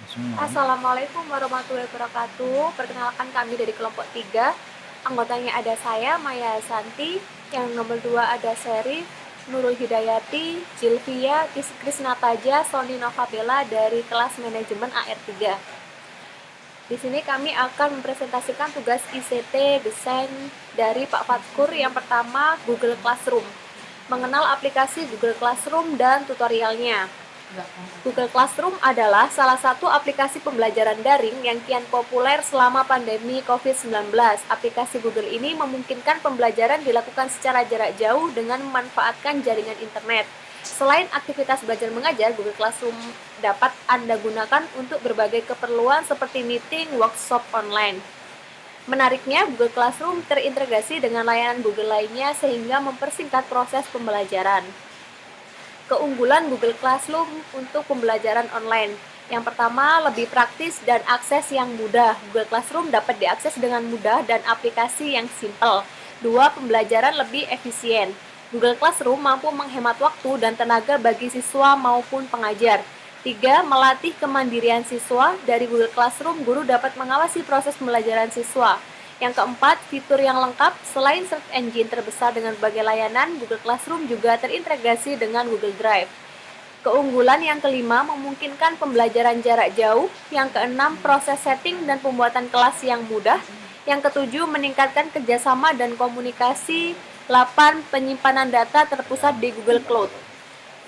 Semua. Assalamualaikum warahmatullahi wabarakatuh. Perkenalkan kami dari kelompok 3. Anggotanya ada saya, Maya Santi. Yang nomor 2 ada Seri, Nurul Hidayati, Jilvia, Krisnataja, Sony Novabella dari kelas manajemen AR3. Di sini kami akan mempresentasikan tugas ICT desain dari Pak Fatkur. Yang pertama, Google Classroom. Mengenal aplikasi Google Classroom dan tutorialnya. Google Classroom adalah salah satu aplikasi pembelajaran daring yang kian populer selama pandemi COVID-19. Aplikasi Google ini memungkinkan pembelajaran dilakukan secara jarak jauh dengan memanfaatkan jaringan internet. Selain aktivitas belajar mengajar, Google Classroom dapat Anda gunakan untuk berbagai keperluan seperti meeting, workshop online. Menariknya, Google Classroom terintegrasi dengan layanan Google lainnya sehingga mempersingkat proses pembelajaran. Keunggulan Google Classroom untuk pembelajaran online. Yang pertama, lebih praktis dan akses yang mudah. Google Classroom dapat diakses dengan mudah dan aplikasi yang simpel. Dua, pembelajaran lebih efisien. Google Classroom mampu menghemat waktu dan tenaga bagi siswa maupun pengajar. Tiga, melatih kemandirian siswa. Dari Google Classroom, guru dapat mengawasi proses pembelajaran siswa. Yang keempat, fitur yang lengkap. Selain search engine terbesar dengan berbagai layanan, Google Classroom juga terintegrasi dengan Google Drive. Keunggulan yang kelima, memungkinkan pembelajaran jarak jauh. Yang keenam, proses setting dan pembuatan kelas yang mudah. Yang ketujuh, meningkatkan kerjasama dan komunikasi. 8, penyimpanan data terpusat di Google Cloud.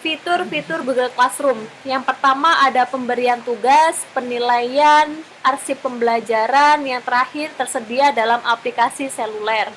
Fitur-fitur Google Classroom. Yang pertama ada pemberian tugas, penilaian, arsip pembelajaran. Yang terakhir tersedia dalam aplikasi seluler.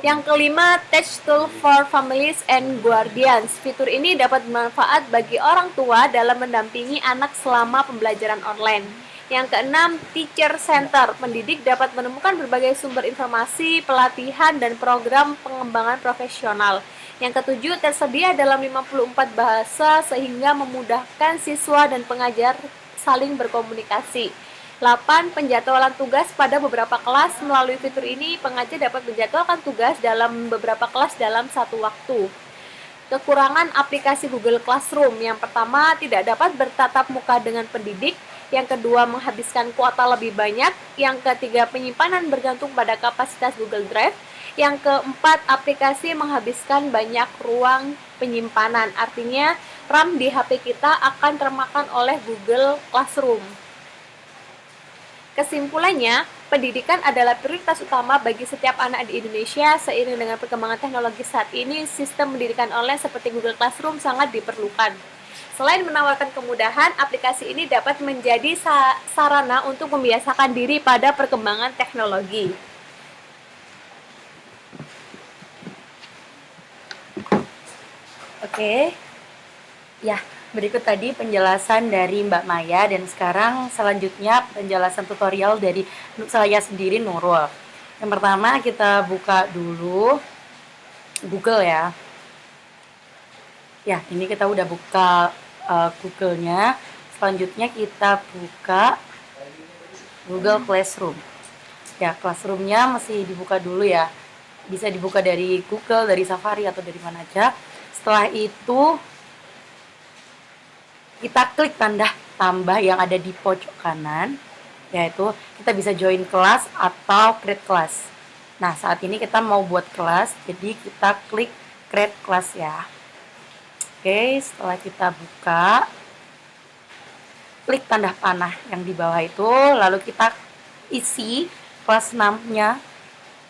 Yang kelima, Touch Tool for Families and Guardians. Fitur ini dapat bermanfaat bagi orang tua dalam mendampingi anak selama pembelajaran online. Yang keenam, Teacher Center. Pendidik dapat menemukan berbagai sumber informasi, pelatihan, dan program pengembangan profesional. Yang ketujuh, tersedia dalam 54 bahasa sehingga memudahkan siswa dan pengajar saling berkomunikasi. 8. Penjadwalan tugas pada beberapa kelas. Melalui fitur ini, pengajar dapat menjadwalkan tugas dalam beberapa kelas dalam satu waktu. Kekurangan aplikasi Google Classroom. Yang pertama, tidak dapat bertatap muka dengan pendidik. Yang kedua, menghabiskan kuota lebih banyak. Yang ketiga, penyimpanan bergantung pada kapasitas Google Drive. Yang keempat, aplikasi menghabiskan banyak ruang penyimpanan. Artinya, RAM di HP kita akan termakan oleh Google Classroom. Kesimpulannya, pendidikan adalah prioritas utama bagi setiap anak di Indonesia. Seiring dengan perkembangan teknologi saat ini, sistem pendidikan online seperti Google Classroom sangat diperlukan. Selain menawarkan kemudahan, aplikasi ini dapat menjadi sarana untuk membiasakan diri pada perkembangan teknologi. Oke, ya berikut tadi penjelasan dari Mbak Maya dan sekarang selanjutnya penjelasan tutorial dari saya sendiri Nurul. Yang pertama kita buka dulu Google ya. Ya, ini kita udah buka Google-nya. Selanjutnya kita buka Google Classroom. Ya, Classroom-nya masih dibuka dulu ya. Bisa dibuka dari Google, dari Safari atau dari mana aja. Setelah itu kita klik tanda tambah yang ada di pojok kanan, yaitu kita bisa join kelas atau create kelas. Nah, saat ini kita mau buat kelas, jadi kita klik create kelas ya. Oke, setelah kita buka, klik tanda panah yang di bawah itu, lalu kita isi kelas 6-nya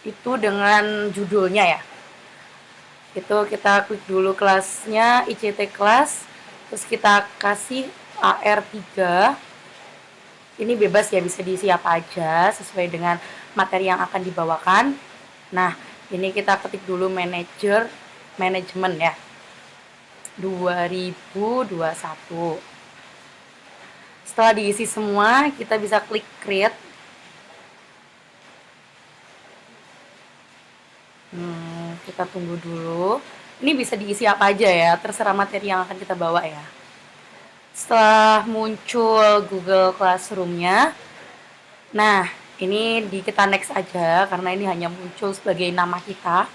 itu dengan judulnya ya. Itu kita klik dulu kelasnya ICT kelas, terus kita kasih AR3. Ini bebas ya, bisa diisi apa aja sesuai dengan materi yang akan dibawakan. Nah, ini kita ketik dulu manajemen ya, 2021. Setelah diisi semua, kita bisa klik create. Kita tunggu dulu. Ini bisa diisi apa aja ya, terserah materi yang akan kita bawa ya. Setelah muncul Google Classroom-nya, nah ini kita next aja karena ini hanya muncul sebagai nama kita.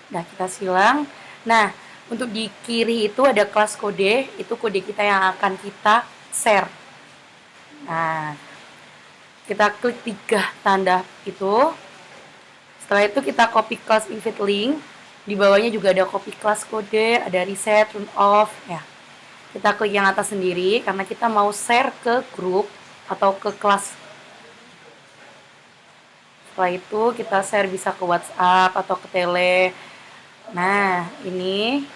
Nah, kita silang. Nah, untuk di kiri itu ada kelas kode, itu kode kita yang akan kita share Nah, kita klik 3 tanda itu. Setelah itu kita copy class invite link. Di bawahnya juga ada copy class kode, ada reset, turn off. Ya, kita klik yang atas sendiri karena kita mau share ke grup atau ke kelas. Setelah itu kita share bisa ke WhatsApp atau ke Tele. Nah, ini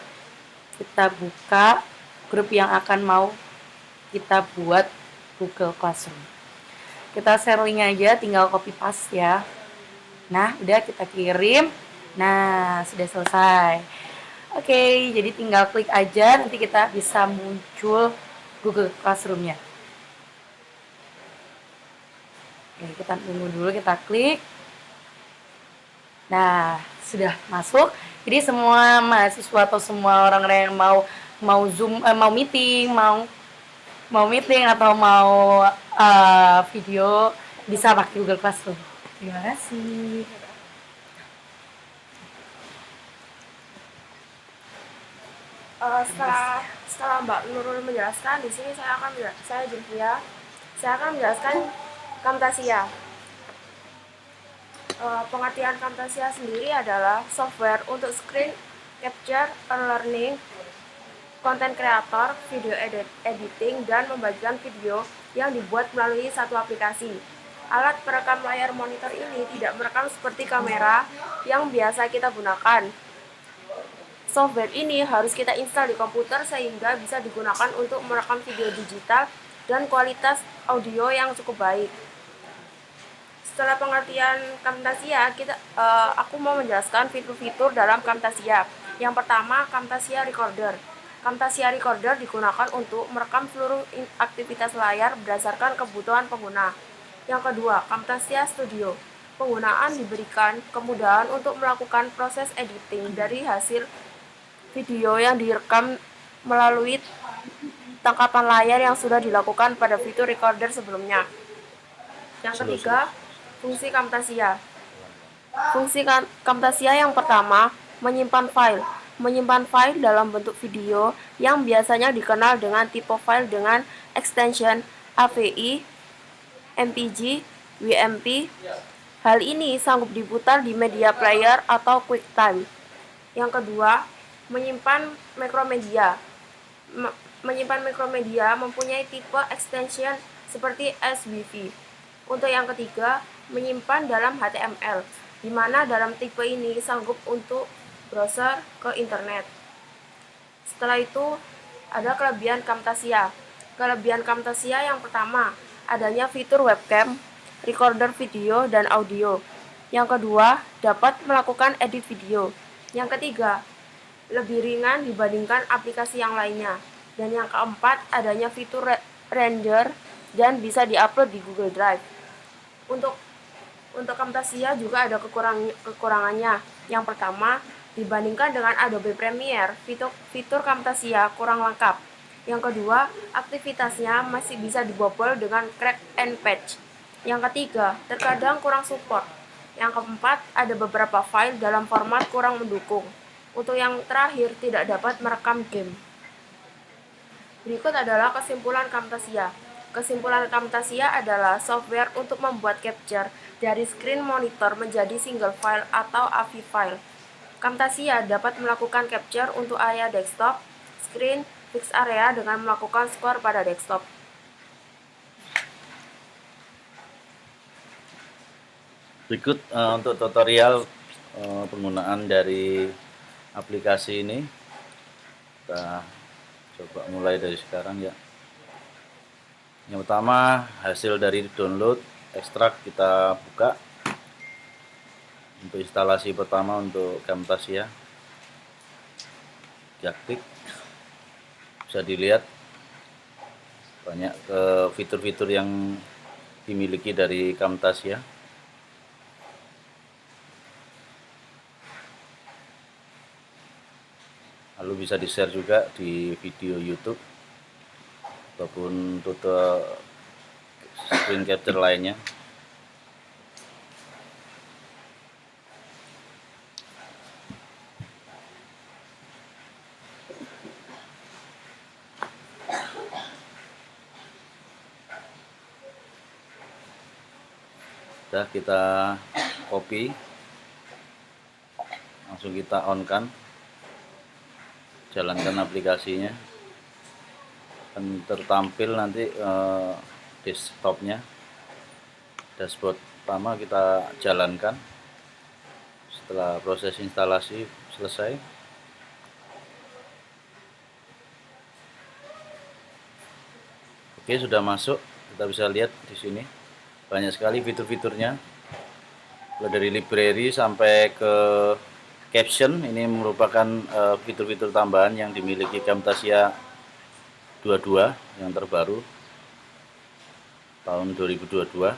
kita buka grup yang akan mau kita buat Google Classroom. Kita share link aja, tinggal copy paste ya. Nah, udah kita kirim. Nah, sudah selesai. Oke, jadi tinggal klik aja, nanti kita bisa muncul Google Classroom-nya. Oke, kita tunggu dulu, kita klik. Nah, sudah masuk. Jadi semua mahasiswa atau semua orang-orang yang mau Zoom, mau meeting, mau meeting atau mau video bisa pakai Google Classroom. Terima kasih. Setelah Mbak Nurul menjelaskan, di sini saya Julvia, saya akan menjelaskan Camtasia. Pengertian Camtasia sendiri adalah software untuk screen capture, learning, content creator, video editing, dan membagikan video yang dibuat melalui satu aplikasi. Alat perekam layar monitor ini tidak merekam seperti kamera yang biasa kita gunakan. Software ini harus kita install di komputer sehingga bisa digunakan untuk merekam video digital dan kualitas audio yang cukup baik. Setelah pengertian Camtasia, aku mau menjelaskan fitur-fitur dalam Camtasia. Yang pertama, Camtasia Recorder. Camtasia Recorder digunakan untuk merekam seluruh aktivitas layar berdasarkan kebutuhan pengguna. Yang kedua, Camtasia Studio. Penggunaan diberikan kemudahan untuk melakukan proses editing dari hasil video yang direkam melalui tangkapan layar yang sudah dilakukan pada fitur recorder sebelumnya. Yang ketiga, fungsi Camtasia. Fungsi Camtasia yang pertama, menyimpan file. Menyimpan file dalam bentuk video yang biasanya dikenal dengan tipe file dengan extension AVI, MPG, WMP. Hal ini sanggup diputar di media player atau QuickTime. Yang kedua, menyimpan makromedia. Menyimpan makromedia mempunyai tipe extension seperti SVV. Untuk yang ketiga, menyimpan dalam HTML, di mana dalam tipe ini sanggup untuk browser ke internet. Setelah itu, ada kelebihan Camtasia. Kelebihan Camtasia yang pertama, adanya fitur webcam, recorder video dan audio. Yang kedua, dapat melakukan edit video. Yang ketiga, lebih ringan dibandingkan aplikasi yang lainnya. Dan yang keempat, adanya fitur render dan bisa diupload di Google Drive. Untuk Camtasia juga ada kekurangannya. Yang pertama, dibandingkan dengan Adobe Premiere, fitur Camtasia kurang lengkap. Yang kedua, aktivitasnya masih bisa dibobol dengan crack and patch. Yang ketiga, terkadang kurang support. Yang keempat, ada beberapa file dalam format kurang mendukung. Untuk yang terakhir, tidak dapat merekam game. Berikut adalah kesimpulan Camtasia. Kesimpulan Camtasia adalah software untuk membuat capture dari screen monitor menjadi single file atau AVI file. Camtasia dapat melakukan capture untuk area desktop, screen, fixed area dengan melakukan skor pada desktop. Berikut untuk tutorial penggunaan dari aplikasi ini. Kita coba mulai dari sekarang ya. Yang pertama, hasil dari download ekstrak kita buka. Untuk instalasi pertama untuk Camtasia, kita klik. Bisa dilihat banyak fitur-fitur yang dimiliki dari Camtasia. Lalu bisa di-share juga di video YouTube ataupun tutorial screen capture lainnya. Sudah kita copy, langsung kita on kan, jalankan aplikasinya, dan tertampil nanti desktopnya, dashboard pertama kita jalankan. Setelah proses instalasi selesai, oke, sudah masuk. Kita bisa lihat di sini banyak sekali fitur-fiturnya, mulai dari library sampai ke caption. Ini merupakan fitur-fitur tambahan yang dimiliki Camtasia 22 yang terbaru tahun 2022.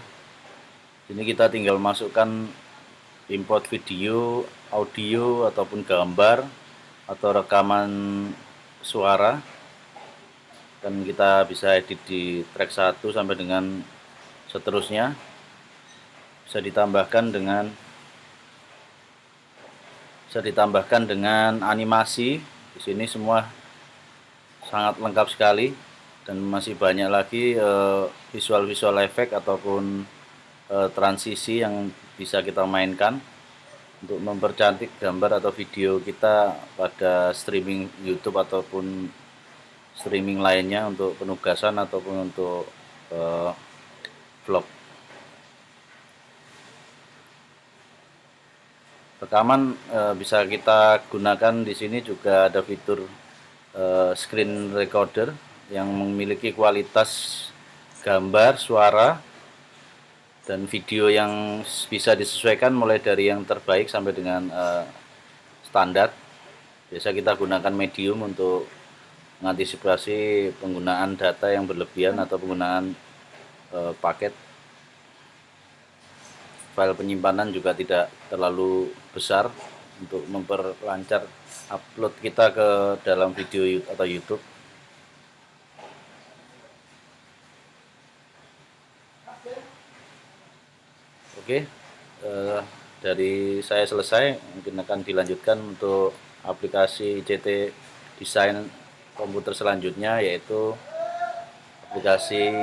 Ini kita tinggal masukkan import video, audio ataupun gambar atau rekaman suara, dan kita bisa edit di track 1 sampai dengan seterusnya. Bisa ditambahkan dengan animasi. Di sini semua sangat lengkap sekali, dan masih banyak lagi visual effect ataupun transisi yang bisa kita mainkan untuk mempercantik gambar atau video kita pada streaming YouTube ataupun streaming lainnya, untuk penugasan ataupun untuk vlog. Rekaman bisa kita gunakan. Di sini juga ada fitur screen recorder yang memiliki kualitas gambar, suara, dan video yang bisa disesuaikan mulai dari yang terbaik sampai dengan standar. Biasa kita gunakan medium untuk mengantisipasi penggunaan data yang berlebihan atau penggunaan paket. File penyimpanan juga tidak terlalu besar untuk memperlancar upload kita ke dalam video atau YouTube. Oke, dari saya selesai. Mungkin akan dilanjutkan untuk aplikasi ICT Design komputer selanjutnya, yaitu aplikasi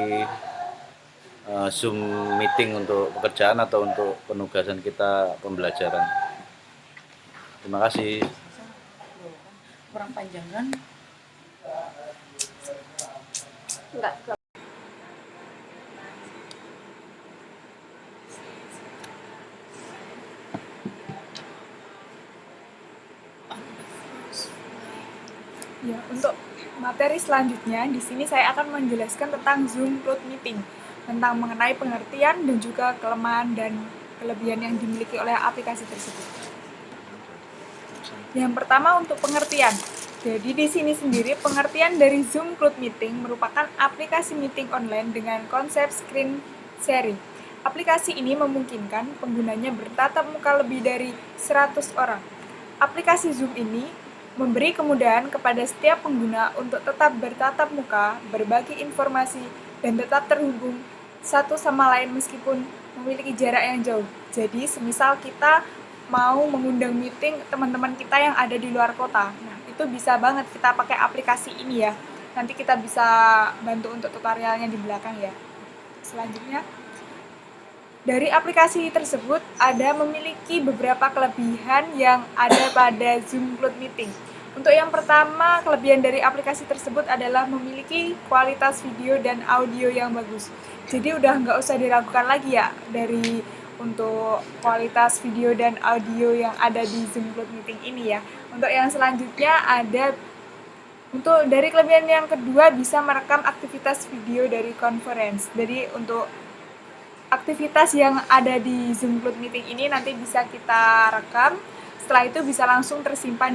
Zoom meeting untuk pekerjaan atau untuk penugasan kita pembelajaran. Terima kasih. Kurang panjang kan? Enggak. Ya, untuk materi selanjutnya di sini saya akan menjelaskan tentang Zoom Cloud Meeting, tentang mengenai pengertian dan juga kelemahan dan kelebihan yang dimiliki oleh aplikasi tersebut. Yang pertama untuk pengertian. Jadi di sini sendiri pengertian dari Zoom Cloud Meeting merupakan aplikasi meeting online dengan konsep screen sharing. Aplikasi ini memungkinkan penggunanya bertatap muka lebih dari 100 orang. Aplikasi Zoom ini memberi kemudahan kepada setiap pengguna untuk tetap bertatap muka, berbagi informasi, dan tetap terhubung satu sama lain meskipun memiliki jarak yang jauh. Jadi, semisal kita mau mengundang meeting teman-teman kita yang ada di luar kota, nah itu bisa banget kita pakai aplikasi ini ya. Nanti kita bisa bantu untuk tutorialnya di belakang ya. Selanjutnya, dari aplikasi tersebut ada memiliki beberapa kelebihan yang ada pada Zoom Cloud Meeting. Untuk yang pertama, kelebihan dari aplikasi tersebut adalah memiliki kualitas video dan audio yang bagus. Jadi udah nggak usah diragukan lagi ya dari untuk kualitas video dan audio yang ada di Zoom Cloud Meeting ini ya. Untuk yang selanjutnya dari kelebihan yang kedua, bisa merekam aktivitas video dari conference. Jadi untuk aktivitas yang ada di Zoom Cloud Meeting ini nanti bisa kita rekam, setelah itu bisa langsung tersimpan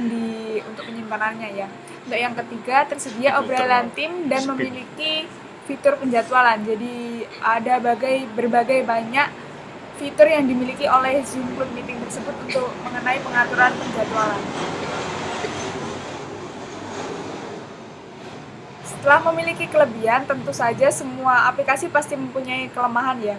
untuk penyimpanannya ya. Untuk yang ketiga, tersedia obrolan tim dan memiliki fitur penjadwalan. Jadi ada berbagai banyak fitur yang dimiliki oleh Zoom Cloud Meeting tersebut untuk mengenai pengaturan penjadwalan. Setelah memiliki kelebihan, tentu saja semua aplikasi pasti mempunyai kelemahan ya.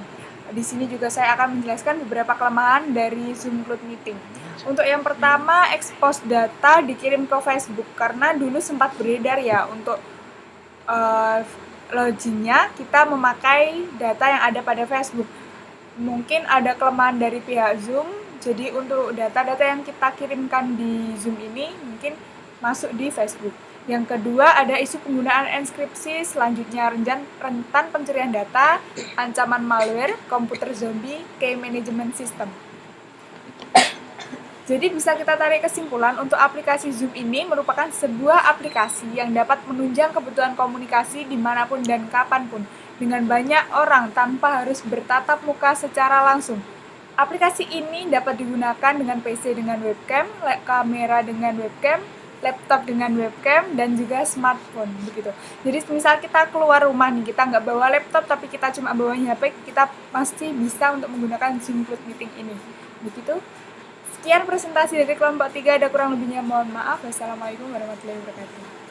Di sini juga saya akan menjelaskan beberapa kelemahan dari Zoom Cloud Meeting. Untuk yang pertama, expose data dikirim ke Facebook, karena dulu sempat beredar ya untuk loginnya kita memakai data yang ada pada Facebook. mungkin ada kelemahan dari pihak Zoom. Jadi untuk data-data yang kita kirimkan di Zoom ini mungkin masuk di Facebook. Yang kedua ada isu penggunaan enkripsi, selanjutnya rentan pencurian data, ancaman malware, komputer zombie, key management system. Jadi bisa kita tarik kesimpulan untuk aplikasi Zoom ini merupakan sebuah aplikasi yang dapat menunjang kebutuhan komunikasi dimanapun dan kapanpun dengan banyak orang tanpa harus bertatap muka secara langsung. Aplikasi ini dapat digunakan dengan PC dengan webcam, kamera dengan webcam, laptop dengan webcam, dan juga smartphone begitu. Jadi misal kita keluar rumah nih, kita nggak bawa laptop tapi kita cuma bawa HP, kita pasti bisa untuk menggunakan Zoom Cloud Meeting ini. Begitu. Sekian presentasi dari kelompok 3, ada kurang lebihnya mohon maaf. Wassalamualaikum warahmatullahi wabarakatuh.